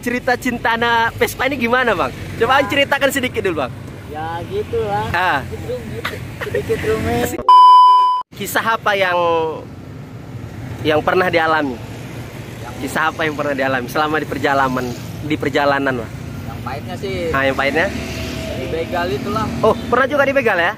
cerita cinta anak Vespa ini gimana bang? Coba ceritakan sedikit dulu bang. Ya gitu lah. Sedikit rumit. Kisah apa yang pernah dialami? Kisah apa yang pernah dialami selama di perjalanan lah? Yang pahitnya sih. Nah, yang pahitnya? Dibegal itulah. Oh, pernah juga dibegal ya?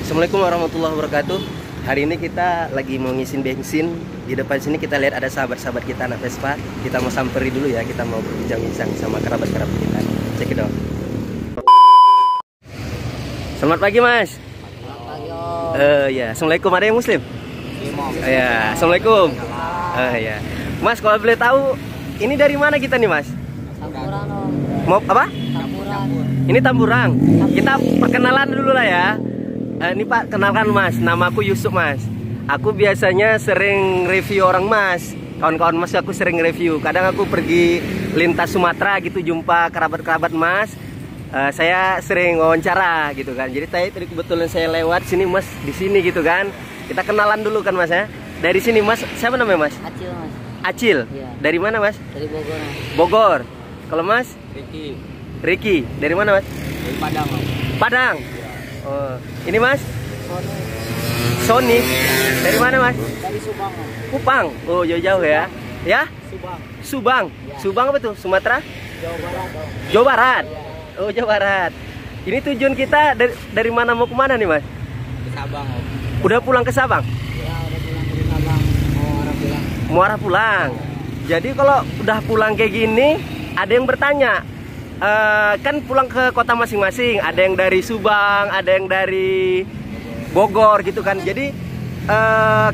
Assalamualaikum warahmatullahi wabarakatuh. Hari ini kita lagi mau ngisiin bensin. Di depan sini kita lihat ada sahabat-sahabat kita anak Vespa. Kita mau samperi dulu ya. Kita mau berbincang-bincang sama kerabat-kerabat kita. Cek it out. Selamat pagi mas. Selamat pagi om. Ya, assalamualaikum. Ada yang muslim? Ya, assalamualaikum. Ya, mas kalau boleh tahu ini dari mana kita nih mas? Tamburan om. Mau apa? Tamburan. Ini Tamburang. Kita perkenalan dulu lah ya. Ini Pak, kenalkan mas, nama aku Yusuf mas. Aku biasanya sering review orang mas. Kawan-kawan mas aku sering review. Kadang aku pergi lintas Sumatera gitu, jumpa kerabat-kerabat mas. Saya sering wawancara gitu kan. Jadi tadi kebetulan saya lewat sini mas, di sini gitu kan. Kita kenalan dulu kan mas ya. Dari sini mas, siapa namanya mas? Acil mas. Acil. Iya. Dari mana mas? Dari Bogor mas. Bogor. Kalau mas? Ricky. Ricky. Dari mana mas? Dari Padang om. Padang. Oh, ini mas? Sony. Sony. Dari mana mas? Dari Subang om. Kupang. Oh, jauh-jauh ya. Ya? Subang. Subang. Ya. Subang apa tuh? Sumatera? Jawa Barat om. Jawa Barat. Ya. Oh, Jawa Barat. Ini tujuan kita dari mana mau kemana nih mas? Di Sabang om. Udah pulang ke Sabang? Ya udah pulang dari Sabang. Mau arah pulang. Mau arah pulang. Jadi kalau udah pulang kayak gini, ada yang bertanya. Kan pulang ke kota masing-masing. Ada yang dari Subang, ada yang dari Bogor gitu kan. Jadi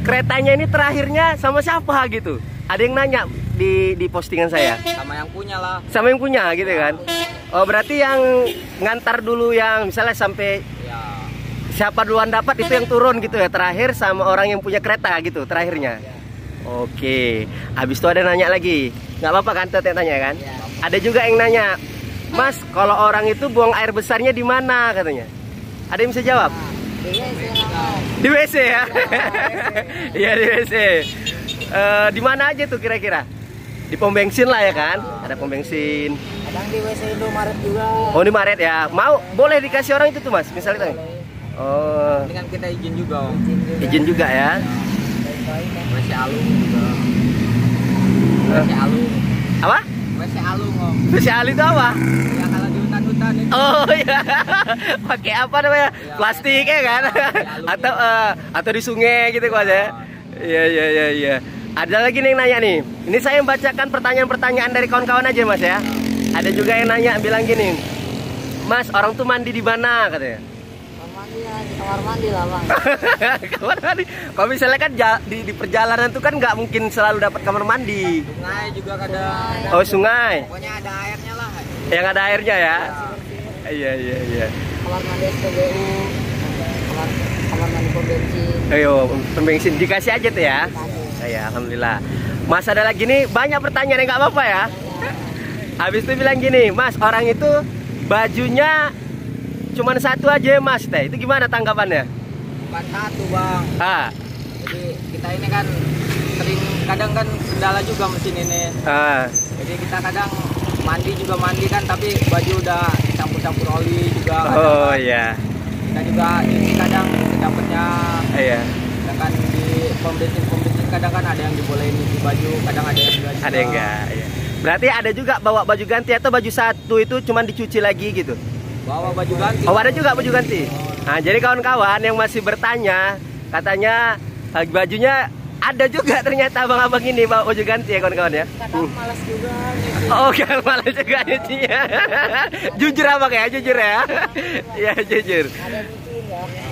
keretanya ini terakhirnya sama siapa gitu? Ada yang nanya di postingan saya. Sama yang punya lah. Sama yang punya gitu kan. Oh, berarti yang ngantar dulu yang misalnya sampai Ya. siapa duluan dapat itu yang turun gitu ya. Terakhir sama orang yang punya kereta gitu terakhirnya. Oke. Habis itu ada nanya lagi. Nggak apa-apa kan Tete tanya kan? Ya. Ada juga yang nanya, Mas, kalau orang itu buang air besarnya di mana katanya? Ada yang bisa jawab? Di WC ya? Iya di WC. Di mana aja tuh kira-kira? Di pom bensin lah ya kan? Ada pom bensin. Kadang di WC Indomaret juga. Oh di Maret ya? Mau? Boleh dikasih orang itu tuh mas? Misalnya tanya. Oh. Ini kan kita izin juga om. Izin juga ya? WC Alung juga. WC Alung. Apa? WC Alung om. WC Ali itu apa? Ya kalau di hutan-hutan itu. Oh iya. Pakai apa namanya? Ya, Plastik ya kan? Atau di sungai gitu kok aja. Iya. Ada lagi nih yang nanya nih. Ini saya membacakan pertanyaan-pertanyaan dari kawan-kawan aja mas ya. Ada juga yang nanya bilang gini, Mas, orang tuh mandi di mana katanya? Kamar mandi ya, di kamar mandi lah bang. Kamar mandi. Kalau misalnya kan di perjalanan tuh kan nggak mungkin selalu dapat kamar mandi. Sungai juga kadang. Oh sungai. Pokoknya ada airnya lah. Yang ada airnya ya. Iya. Kamar mandi SPBU. Kamar mandi pom bensin. Ayo, pom bensin dikasih aja tuh ya. Ya, alhamdulillah. Mas ada lagi nih banyak pertanyaan yang nggak apa-apa ya. Habis itu bilang gini, Mas, orang itu bajunya cuman satu aja mas, teh. Itu gimana tanggapannya? Bukan satu bang. Jadi kita ini kan sering kadang kan kendala juga mesin ini. Jadi kita kadang mandi kan, tapi baju udah campur-campur oli juga. Oh iya. Kita juga ini kadang dapatnya. Iya. Sedangkan di pom bensin kadang kan ada yang dibolehin di baju, kadang ada yang enggak. Ada yang enggak. Iya. Berarti ada juga bawa baju ganti atau baju satu itu cuman dicuci lagi gitu? Bawa baju ganti. Oh ada juga baju ganti. Nah jadi kawan-kawan yang masih bertanya, katanya bajunya ada juga ternyata abang-abang ini bawa baju ganti ya kawan-kawan ya. Kadang malas juga nih. Oh kan malas juga nyucinya. Jujur abang ya, jujur ya. Ya jujur.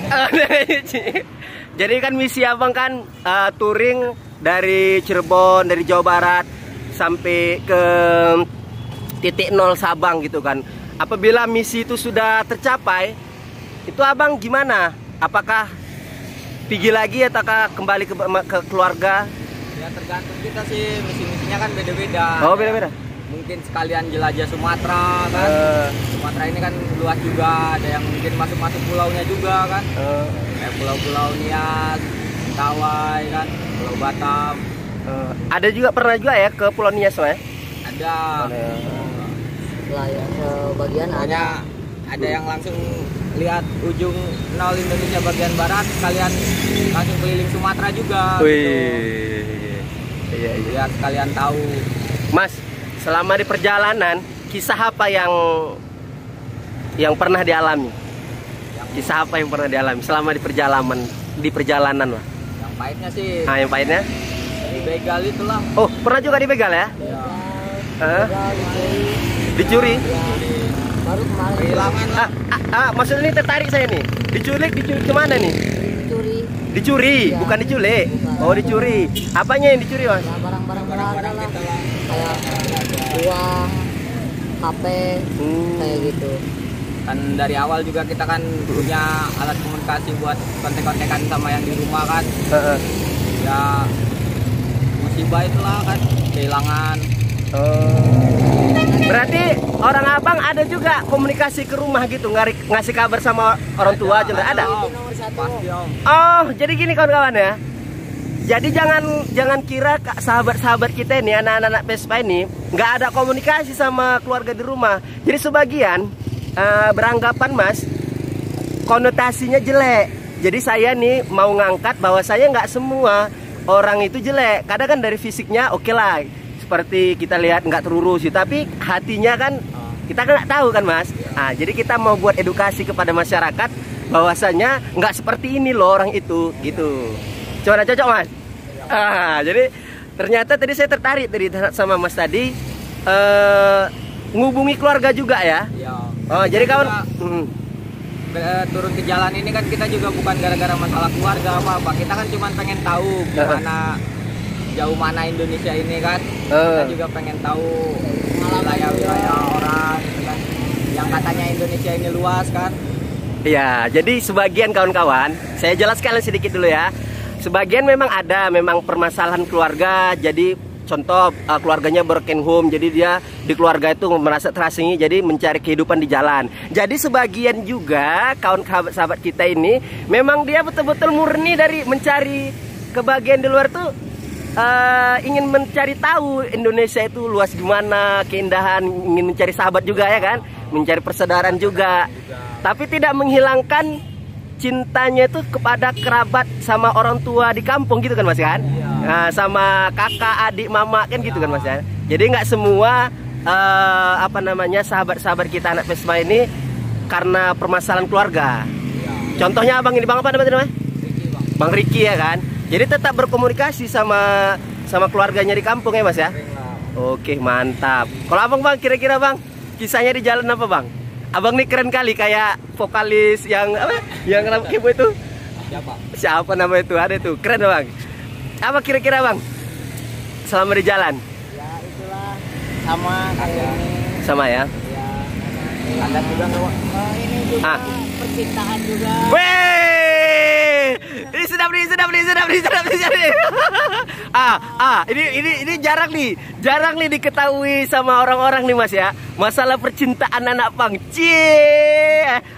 Ada nyuci. Jadi kan misi abang kan touring dari Cirebon, dari Jawa Barat sampai ke titik nol Sabang gitu kan. Apabila misi itu sudah tercapai, itu abang gimana? Apakah pergi lagi ataukah kembali ke keluarga? Ya tergantung kita sih, misi-misinya kan beda-beda. Oh beda-beda. Mungkin sekalian jelajah Sumatera kan. Sumatera ini kan luas juga, ada yang mungkin masuk-masuk pulaunya juga kan. Kayak pulau-pulau Nias, Mentawai kan, Pulau Batam. Ada juga pernah juga ya ke Pulau Nias ya? Ada. Lah ya sebagian ada yang langsung lihat ujung nol Indonesia bagian barat, kalian langsung keliling Sumatera juga. Wih. Iya. Biar kalian tahu. Mas, selama di perjalanan, kisah apa yang pernah dialami? Kisah apa yang pernah dialami selama di perjalanan lah? Yang pahitnya sih. Ah, yang pahitnya? Dibegal itulah. Oh, pernah juga dibegal ya? Dicuri? Baru kemarin Kehilangan. Maksudnya ini tertarik saya nih. Diculik kemana nih? Dicuri, bukan diculik. Oh, dicuri. Apanya yang dicuri, Mas? ya, barang-barang berharga lah, kayak uang, HP, kayak gitu. Kan dari awal juga kita kan punya alat komunikasi buat kontek-kontekan sama yang di rumah kan. Ya musibah itulah kan, kehilangan. Berarti orang abang ada juga komunikasi ke rumah gitu, ngasih kabar sama orang tua juga ada? Pasti, Om. Oh, jadi gini kawan-kawan ya. Jadi jangan kira sahabat-sahabat kita ini, anak-anak Vespa ini nggak ada komunikasi sama keluarga di rumah. Jadi sebagian beranggapan, Mas, konotasinya jelek. Jadi saya nih mau ngangkat bahwa saya nggak semua orang itu jelek. Kadang kan dari fisiknya oke lah, seperti kita lihat nggak terurus, tapi hatinya kan kita kan nggak tahu kan, Mas. Nah, jadi kita mau buat edukasi kepada masyarakat bahwasanya nggak seperti ini loh orang itu, gitu. Coba cocok, Mas. Jadi ternyata tadi saya tertarik sama Mas tadi ngubungi keluarga juga ya. Oh, jadi kawan turun ke jalan ini kan kita juga bukan gara-gara masalah keluarga apa-apa. Kita kan cuma pengen tahu gimana jauh mana Indonesia ini kan. Kita juga pengen tahu wilayah-wilayah orang kan, yang katanya Indonesia ini luas kan. Iya, jadi sebagian kawan-kawan, saya jelaskan sedikit dulu ya. Sebagian memang permasalahan keluarga. Jadi contoh keluarganya broken home, jadi dia di keluarga itu merasa terasingi, jadi mencari kehidupan di jalan. Jadi sebagian juga kawan-sahabat kita ini memang dia betul-betul murni dari mencari kebahagiaan di luar tuh, ingin mencari tahu Indonesia itu luas gimana, keindahan, ingin mencari sahabat juga ya kan, mencari persaudaraan juga. Tapi tidak menghilangkan cintanya itu kepada kerabat sama orang tua di kampung gitu kan, Mas kan? Nah, sama kakak, adik, mama kan gitu kan, Mas ya. Jadi nggak semua sahabat-sahabat kita anak Vespa ini karena permasalahan keluarga. Contohnya abang ini, bang apa namanya? Bang Riki ya kan. Jadi tetap berkomunikasi sama keluarganya di kampung ya, Mas ya. Oke, mantap. Kalau abang, bang, kira-kira bang kisahnya di jalan apa, bang? Abang nih keren kali, kayak vokalis yang apa? Yang Kibo itu. Siapa nama itu? Ada tuh, keren bang. Apa kira-kira bang selama di jalan? Ya itulah sama kayak ini. Sama ya? Ya. Ada juga ini juga percintaan juga. Weh, ini sedap nih. Ini jarang nih diketahui sama orang-orang nih, Mas ya. Masalah percintaan anak pang.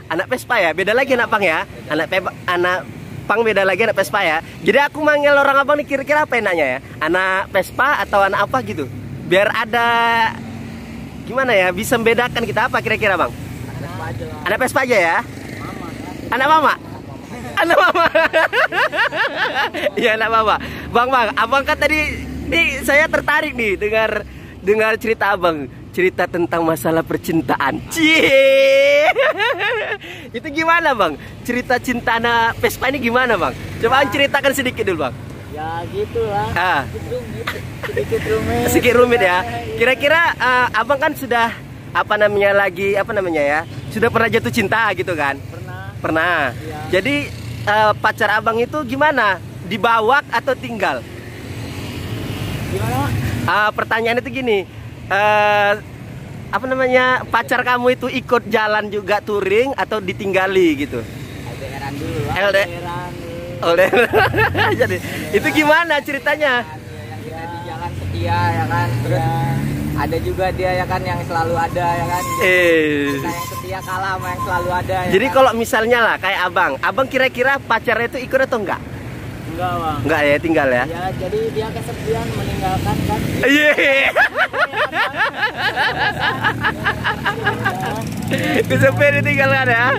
Anak Vespa ya, beda lagi anak pang ya. Anak pang beda lagi anak Vespa ya. Jadi aku manggil orang abang nih kira-kira apa enaknya ya? Anak Vespa atau anak apa gitu? Biar ada gimana ya, bisa membedakan kita apa kira-kira bang? Anak Vespa aja ya? Anak mama? Anak mama? Iya anak mama. Bang, abang kan tadi nih saya tertarik nih dengar cerita abang. Cerita tentang masalah percintaan. Itu gimana bang? Cerita cinta anak Vespa ini gimana bang? Coba ceritakan sedikit dulu bang. Ya gitulah. Sedikit rumit ya. Kira-kira abang kan sudah sudah pernah jatuh cinta gitu kan? Pernah. Ya. Jadi pacar abang itu gimana? Dibawa atau tinggal? Gimana? Pertanyaan itu gini. Pacar kamu itu ikut jalan juga touring atau ditinggali gitu? LDRan dulu. LDRan. Jadi itu gimana ceritanya? Yang kita di jalan setia ya kan. Terus ada juga dia ya kan yang selalu ada ya kan. Kita yang setia kalah sama yang selalu ada. Jadi kalau misalnya lah kayak abang kira-kira pacarnya itu ikut atau enggak? Enggak bang. Enggak ya, tinggal ya. Ya jadi dia kesepian meninggalkan kan. Iya. Kesepian ditinggalkan ya.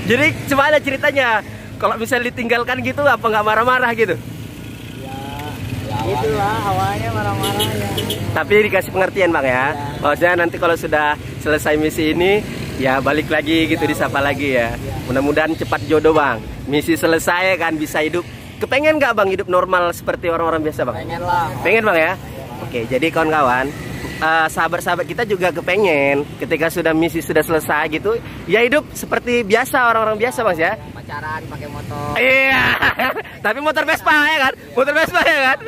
Jadi gimana ceritanya? Kalau misalnya ditinggalkan gitu apa nggak marah-marah gitu? Ya itulah awalnya marah-marah ya. Tapi dikasih pengertian bang ya. Maksudnya nanti kalau sudah selesai misi ini ya balik lagi gitu, disapa lagi ya. Mudah-mudahan cepat jodoh bang. Misi selesai kan, bisa hidup. Kepengen nggak bang hidup normal seperti orang-orang biasa bang? Pengen lah. Pengen bang ya. Oke, jadi kawan-kawan, sahabat-sahabat kita juga kepengen ketika sudah misi sudah selesai gitu, ya hidup seperti biasa orang-orang biasa bang ya. Pacaran pakai motor. Iya. Tapi motor Vespa ya kan? Motor Vespa ya kan?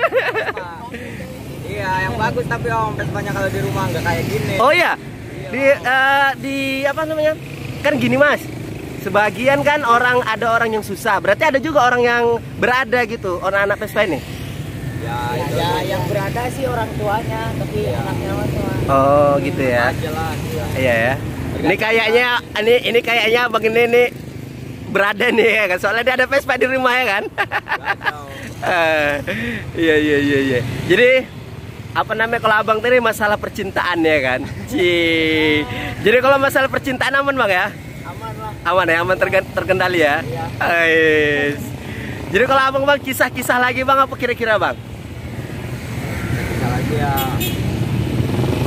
Iya, yang bagus tapi om Vespanya kalau di rumah nggak kayak gini. Oh iya. Di apa namanya? Kan gini mas. Sebagian kan ada orang yang susah. Berarti ada juga orang yang berada gitu, orang anak Vespa ini. Ya, yang berada sih orang tuanya, tapi anaknya semua. Oh, gitu ya. Iya ya. Ini kayaknya abang ini berada nih ya kan. Soalnya dia ada Vespa di rumah ya kan. Iya. Jadi apa namanya kalau abang tadi masalah percintaan ya kan. Jadi kalau masalah percintaan aman bang ya? Aman lah. Aman ya, aman terkendali ya. Iya. Jadi kalau abang bang kisah-kisah lagi bang apa kira-kira bang? Kisah lagi ya.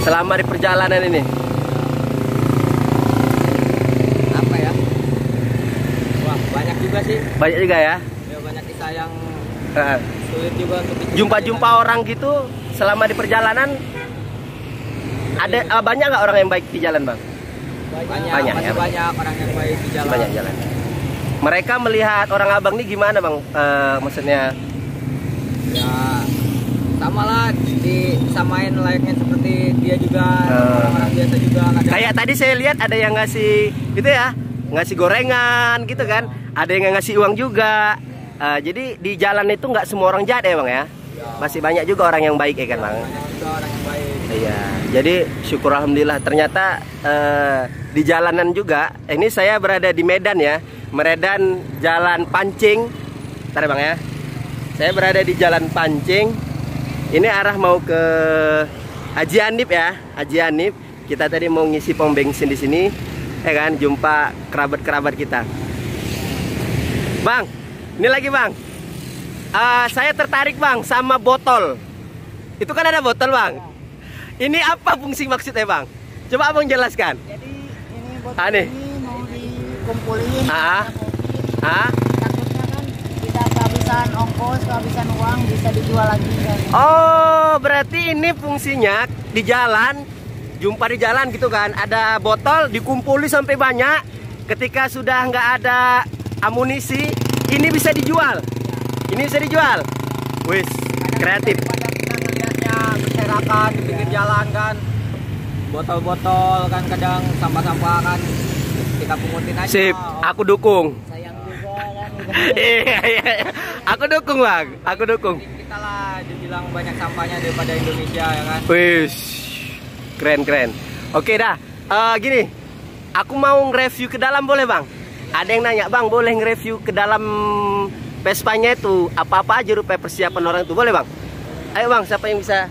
Selama di perjalanan ini. Apa ya? Wah banyak juga sih. Banyak juga ya. Ya banyak kisah yang sulit juga untuk Jumpa orang gitu selama di perjalanan. Ada banyak nggak orang yang baik di jalan bang? Banyak ya. Banyak orang yang baik di jalan. Banyak jalan. Mereka melihat orang abang ini gimana bang? Maksudnya? Ya sama lah, disamain layaknya seperti dia juga, orang biasa juga. Kayak tadi saya lihat ada yang ngasih gitu ya, ngasih gorengan gitu kan. Ada yang ngasih uang juga. Jadi di jalan itu nggak semua orang jahat ya bang ya? Masih banyak juga orang yang baik ya kan bang? Banyak juga orang yang baik. Iya. Jadi syukur alhamdulillah ternyata di jalanan juga. Ini saya berada di Medan ya. Medan Jalan Pancing. Bentar bang ya. Saya berada di Jalan Pancing. Ini arah mau ke Haji Hanif ya, Haji Hanif. Kita tadi mau ngisi pom bensin di sini, ya kan? Jumpa kerabat-kerabat kita. Bang, ini lagi bang. Saya tertarik bang sama botol. Itu kan ada botol bang. Ini apa fungsi maksudnya bang? Coba abang jelaskan. Jadi ini botol ini mau dikumpulin. Takutnya kan kita kehabisan ongkos, kehabisan uang, bisa dijual lagi kan. Oh, berarti ini fungsinya di jalan, jumpa di jalan gitu kan. Ada botol dikumpuli sampai banyak. Ketika sudah nggak ada amunisi, ini bisa dijual. Ini bisa dijual. Wis, kreatif. Pada kita melihatnya berserakan di pinggir jalan kan, botol-botol kan kadang sampah-sampah kan kita pungutin aja. Sip, aku dukung. Sayang juga kan. Iya. Aku dukung bang, aku dukung. Kita lah dibilang banyak sampahnya daripada Indonesia ya kan. Wis, keren. Oke dah, gini, aku mau nge-review ke dalam boleh bang? Ada yang nanya bang, boleh nge-review ke dalam Vespanya itu apa-apa aja rupa persiapan orang itu boleh bang? Ayo bang, siapa yang bisa?